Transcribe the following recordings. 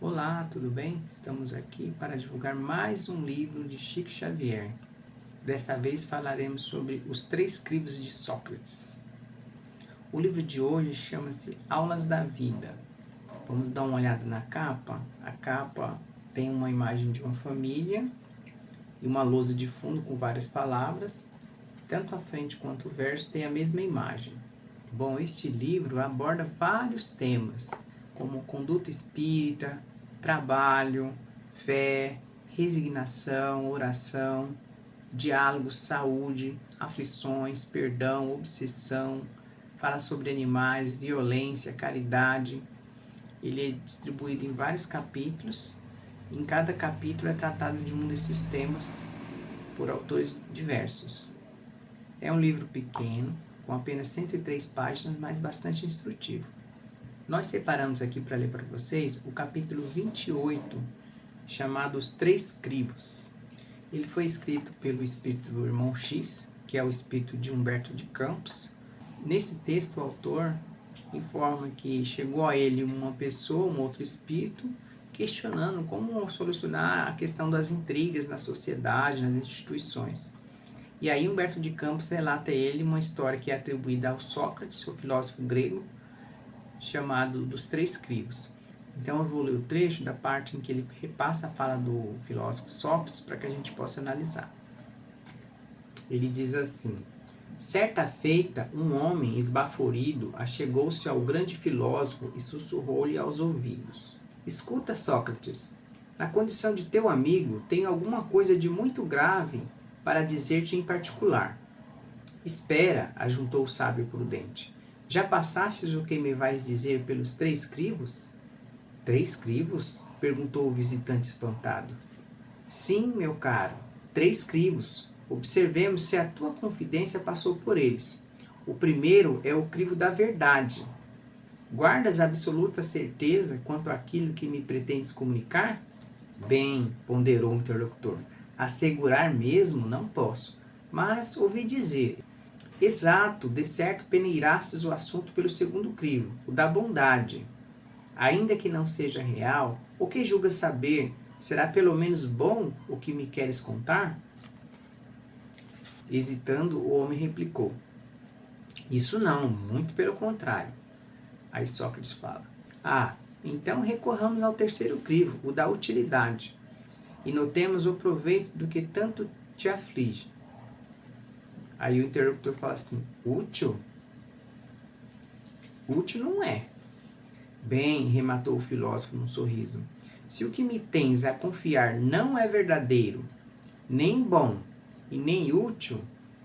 Olá, tudo bem? Estamos aqui para divulgar mais um livro de Chico Xavier. Desta vez falaremos sobre Os Três Crivos de Sócrates. O livro de hoje chama-se Aulas da Vida. Vamos dar uma olhada na capa. A capa tem uma imagem de uma família e uma lousa de fundo com várias palavras. Tanto a frente quanto o verso tem a mesma imagem. Bom, este livro aborda vários temas, como conduta espírita, trabalho, fé, resignação, oração, diálogo, saúde, aflições, perdão, obsessão, fala sobre animais, violência, caridade. Ele é distribuído em vários capítulos. Em cada capítulo é tratado de um desses temas por autores diversos. É um livro pequeno, com apenas 103 páginas, mas bastante instrutivo. Nós separamos aqui para ler para vocês o capítulo 28, chamado Os Três Crivos. Ele foi escrito pelo espírito do irmão X, que é o espírito de Humberto de Campos. Nesse texto, o autor informa que chegou a ele uma pessoa, um outro espírito, questionando como solucionar a questão das intrigas na sociedade, nas instituições. E aí Humberto de Campos relata a ele uma história que é atribuída ao Sócrates, o filósofo grego, chamado dos Três Crivos. Então eu vou ler o trecho da parte em que ele repassa a fala do filósofo Sócrates para que a gente possa analisar. Ele diz assim: certa feita, um homem esbaforido achegou-se ao grande filósofo e sussurrou-lhe aos ouvidos: escuta, Sócrates, na condição de teu amigo, tenho alguma coisa de muito grave para dizer-te em particular. Espera, ajuntou o sábio prudente. Já passastes o que me vais dizer pelos três crivos? Três crivos? Perguntou o visitante espantado. Sim, meu caro, três crivos. Observemos se a tua confidência passou por eles. O primeiro é o crivo da verdade. Guardas absoluta certeza quanto àquilo que me pretendes comunicar? Bem, ponderou o interlocutor, assegurar mesmo não posso, mas ouvi dizer. Exato, de certo peneirastes o assunto pelo segundo crivo, o da bondade. Ainda que não seja real, o que julgas saber, será pelo menos bom o que me queres contar? Hesitando, o homem replicou: isso não, muito pelo contrário. Aí Sócrates fala: então recorramos ao terceiro crivo, o da utilidade, e notemos o proveito do que tanto te aflige. Aí o interlocutor fala assim: útil? Útil não é. Bem, rematou o filósofo num sorriso, se o que me tens a confiar não é verdadeiro, nem bom e nem útil,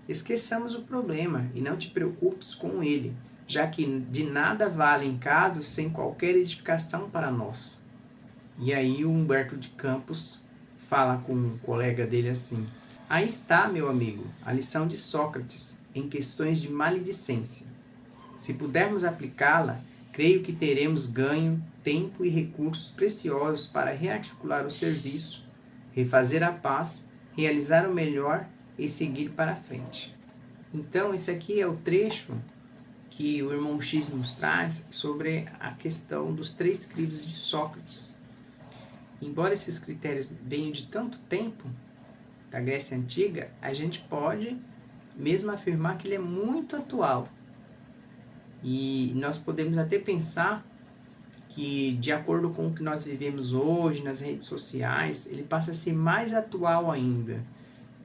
esqueçamos o problema e não te preocupes com ele, já que de nada valem casos sem qualquer edificação para nós. E aí o Humberto de Campos fala com um colega dele assim: aí está, meu amigo, a lição de Sócrates em questões de maledicência. Se pudermos aplicá-la, creio que teremos ganho tempo e recursos preciosos para rearticular o serviço, refazer a paz, realizar o melhor e seguir para frente. Então, esse aqui é o trecho que o irmão X nos traz sobre a questão dos três crivos de Sócrates. Embora esses critérios venham de tanto tempo, da Grécia Antiga, a gente pode mesmo afirmar que ele é muito atual. E nós podemos até pensar que, de acordo com o que nós vivemos hoje nas redes sociais, ele passa a ser mais atual ainda,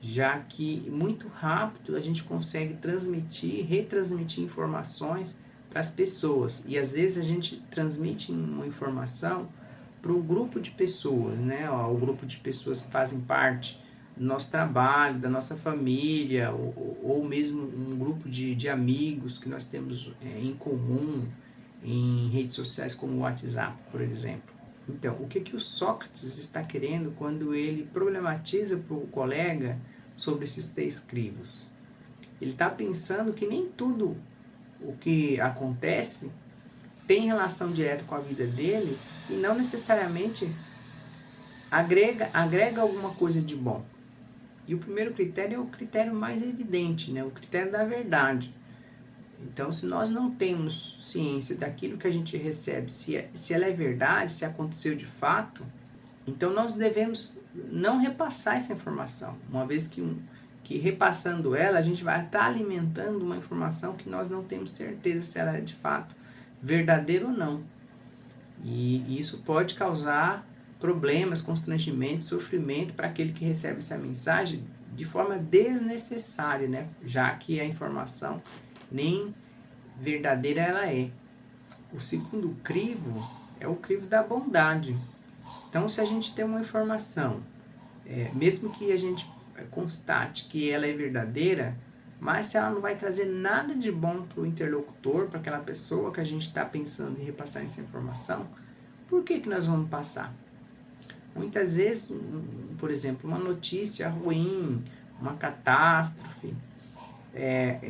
já que muito rápido a gente consegue transmitir, retransmitir informações para as pessoas. E às vezes a gente transmite uma informação para um grupo de pessoas, né? O grupo de pessoas que fazem parte do nosso trabalho, da nossa família, ou mesmo um grupo de amigos que nós temos em comum em redes sociais como o WhatsApp, por exemplo. Então, o que o Sócrates está querendo quando ele problematiza para o colega sobre esses três crivos? Ele está pensando que nem tudo o que acontece tem relação direta com a vida dele e não necessariamente agrega alguma coisa de bom. E o primeiro critério é o critério mais evidente, né? O critério da verdade. Então, se nós não temos ciência daquilo que a gente recebe, se ela é verdade, se aconteceu de fato, então nós devemos não repassar essa informação, uma vez que repassando ela, a gente vai estar alimentando uma informação que nós não temos certeza se ela é de fato verdadeira ou não. E isso pode causar problemas, constrangimento, sofrimento para aquele que recebe essa mensagem de forma desnecessária, né? Já que a informação nem verdadeira ela é. O segundo crivo é o crivo da bondade. Então, se a gente tem uma informação, mesmo que a gente constate que ela é verdadeira, mas se ela não vai trazer nada de bom para o interlocutor, para aquela pessoa que a gente está pensando em repassar essa informação, por que nós vamos passar? Muitas vezes, por exemplo, uma notícia ruim, uma catástrofe,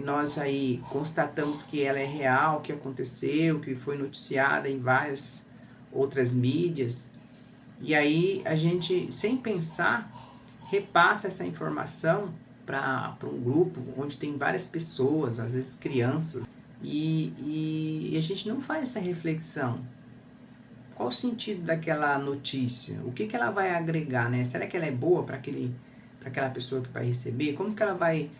nós aí constatamos que ela é real, que aconteceu, que foi noticiada em várias outras mídias, e aí a gente, sem pensar, repassa essa informação para um grupo onde tem várias pessoas, às vezes crianças, e a gente não faz essa reflexão. Qual o sentido daquela notícia? O que ela vai agregar, né? Será que ela é boa para aquela pessoa que vai receber? Como que ela vai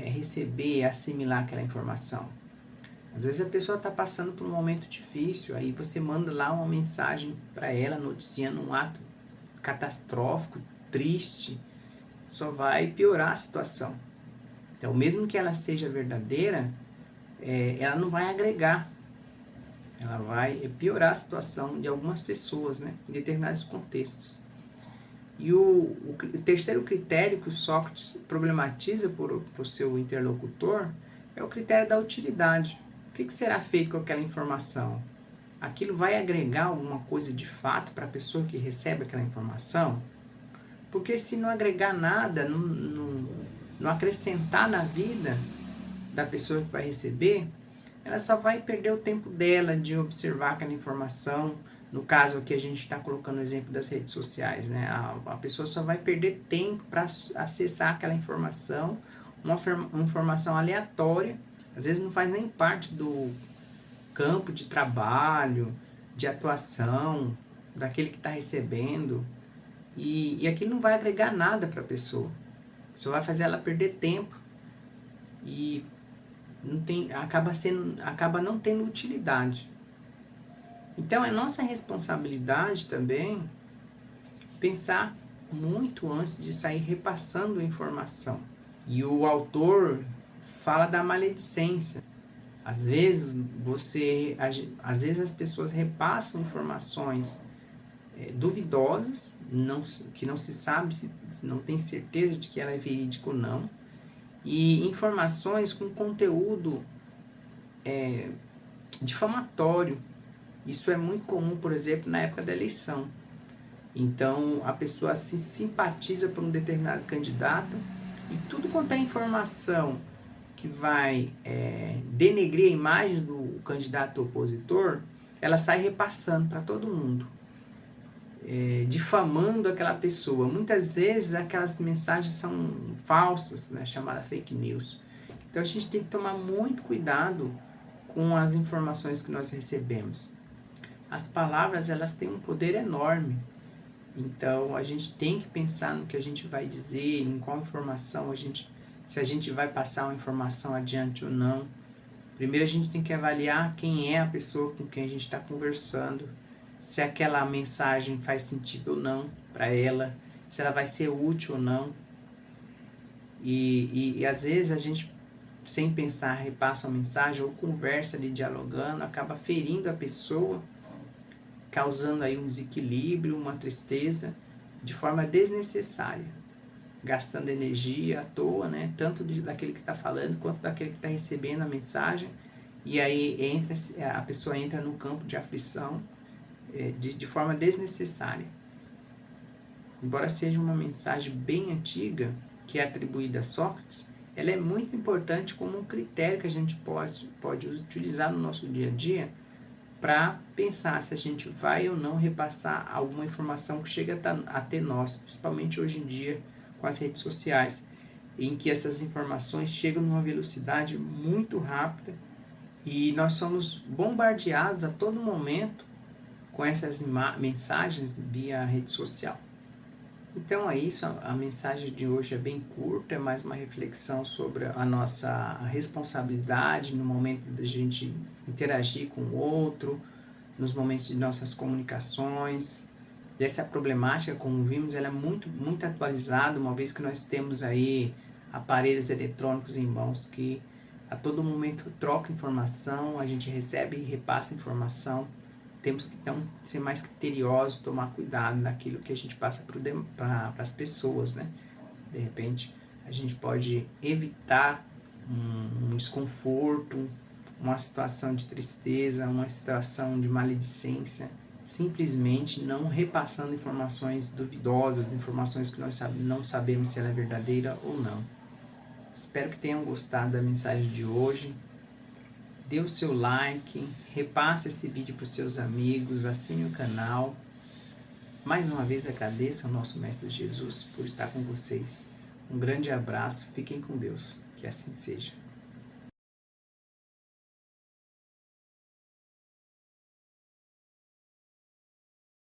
receber, assimilar aquela informação? Às vezes a pessoa está passando por um momento difícil, aí você manda lá uma mensagem para ela noticiando um ato catastrófico, triste, só vai piorar a situação. Então, mesmo que ela seja verdadeira, ela não vai agregar, ela vai piorar a situação de algumas pessoas, né, em determinados contextos. E o terceiro critério que o Sócrates problematiza para o seu interlocutor é o critério da utilidade. O que será feito com aquela informação? Aquilo vai agregar alguma coisa de fato para a pessoa que recebe aquela informação? Porque se não agregar nada, não acrescentar na vida da pessoa que vai receber, ela só vai perder o tempo dela de observar aquela informação. No caso aqui a gente está colocando o exemplo das redes sociais, né? A pessoa só vai perder tempo para acessar aquela informação, uma informação aleatória, às vezes não faz nem parte do campo de trabalho, de atuação, daquele que está recebendo, e aquilo não vai agregar nada para a pessoa, só vai fazer ela perder tempo e acaba não tendo utilidade. Então é nossa responsabilidade também pensar muito antes de sair repassando a informação. E o autor fala da maledicência. Às vezes as pessoas repassam informações duvidosas, que não se sabe, se não tem certeza de que ela é verídica ou não, e informações com conteúdo difamatório. Isso é muito comum, por exemplo, na época da eleição. Então, a pessoa se simpatiza por um determinado candidato e tudo quanto é informação que vai denegrir a imagem do candidato opositor, ela sai repassando para todo mundo, difamando aquela pessoa. Muitas vezes aquelas mensagens são falsas, né, chamada fake news. Então a gente tem que tomar muito cuidado com as informações que nós recebemos. As palavras, elas têm um poder enorme. Então a gente tem que pensar no que a gente vai dizer, em qual informação se a gente vai passar uma informação adiante ou não. Primeiro a gente tem que avaliar quem é a pessoa com quem a gente está conversando, se aquela mensagem faz sentido ou não para ela, se ela vai ser útil ou não. E às vezes a gente, sem pensar, repassa uma mensagem ou conversa ali dialogando, acaba ferindo a pessoa, causando aí um desequilíbrio, uma tristeza, de forma desnecessária, gastando energia à toa, né? Tanto daquele que está falando, quanto daquele que está recebendo a mensagem, e aí a pessoa entra no campo de aflição, de forma desnecessária. Embora seja uma mensagem bem antiga, que é atribuída a Sócrates, ela é muito importante como um critério que a gente pode utilizar no nosso dia a dia para pensar se a gente vai ou não repassar alguma informação que chega até nós, principalmente hoje em dia com as redes sociais, em que essas informações chegam numa velocidade muito rápida E nós somos bombardeados a todo momento com essas mensagens via rede social. Então é isso, a mensagem de hoje é bem curta, é mais uma reflexão sobre a nossa responsabilidade no momento da gente interagir com o outro, nos momentos de nossas comunicações. E essa problemática, como vimos, ela é muito atualizada, uma vez que nós temos aí aparelhos eletrônicos em mãos que a todo momento trocam informação, a gente recebe e repassa informação. Temos que então ser mais criteriosos, tomar cuidado naquilo que a gente passa para as pessoas, né? De repente, a gente pode evitar um desconforto, uma situação de tristeza, uma situação de maledicência, simplesmente não repassando informações duvidosas, informações que nós não sabemos se ela é verdadeira ou não. Espero que tenham gostado da mensagem de hoje. Dê o seu like, repasse esse vídeo para os seus amigos, assine o canal. Mais uma vez agradeço ao nosso Mestre Jesus por estar com vocês. Um grande abraço, fiquem com Deus, que assim seja.